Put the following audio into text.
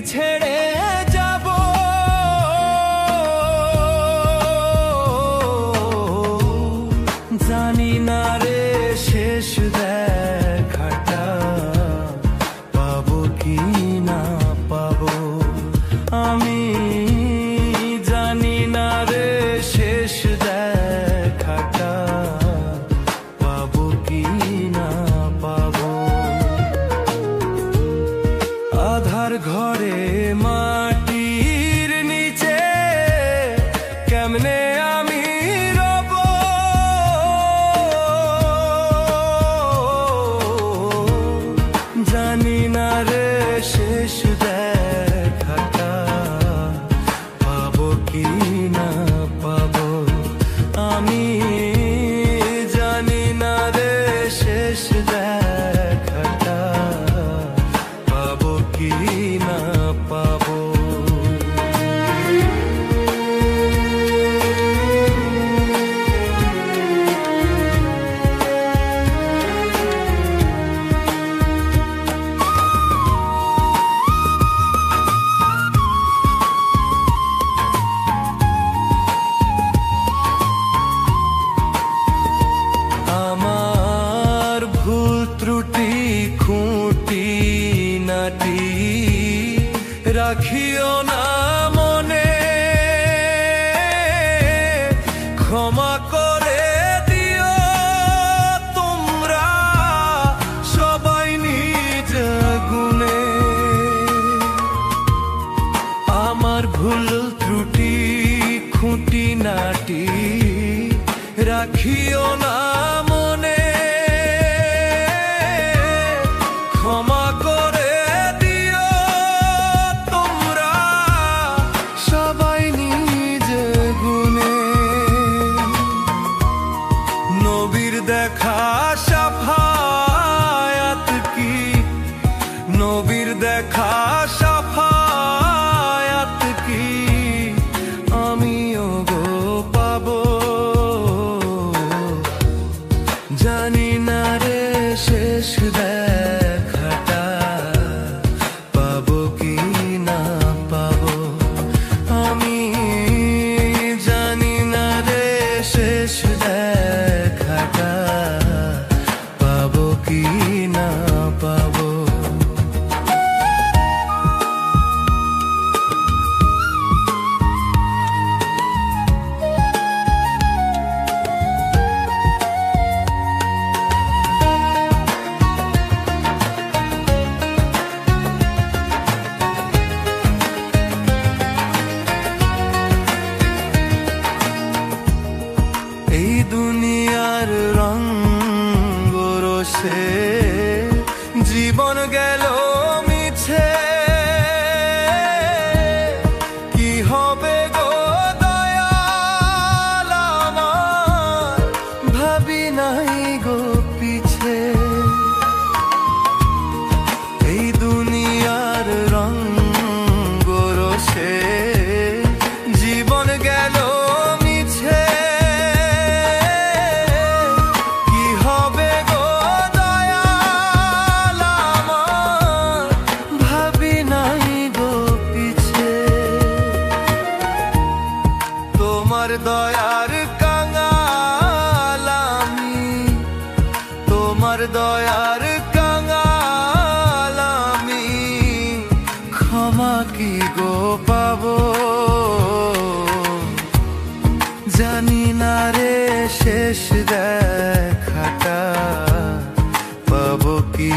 ছেড়ে যাব জানি না রে শেষ দেখাটা পাবো কি না পাবো আমি জানি না রে শেষ দেখাটা পাবো কি না পাবো আধার ঘরে মাটির নিচে কেমনে আমি রব জানি না রে শেষ দেখাটা পাবো কি না পাবো আমি জানি না রে শেষ দেখাটা পাবো কি না পাবো আমার ভুল ত্রুটি খুঁটি নাটি রাখিও না মনে ক্ষমা করে দিও তোমরা সবাই নিজ গুণে আমার ভুল ত্রুটি খুঁটি নাটি রাখিও না মনে ক্ষমা করে দিও তোমরা সবাই নিজ গুণে নবীর দেখা শাফায়াত কি নবীর দেখা শাফায়াত কি আমিও গো পাবো জানি না রে শেষ দেখাটা পাবো কি না পাবো আমি জানি না রে শেষ দেখাটা পাবো কি না পাবো এই দুনিয়ার রঙ রসে জীবন গেল মিছে কি হবে গো দয়াল আমার ভাবি নাই গো পিছে এই দুনিয়ার রঙ রসে জীবন গেল মিছে কি হবে গো দয়াল আমার ভাবি নাই গো পিছে তোমার দয়ার কাঙাল আমি তোমার দয়ার কাঙাল আমি ক্ষমা কি গো পাবো জানি না রে শেষ দেখাটা পাবো কি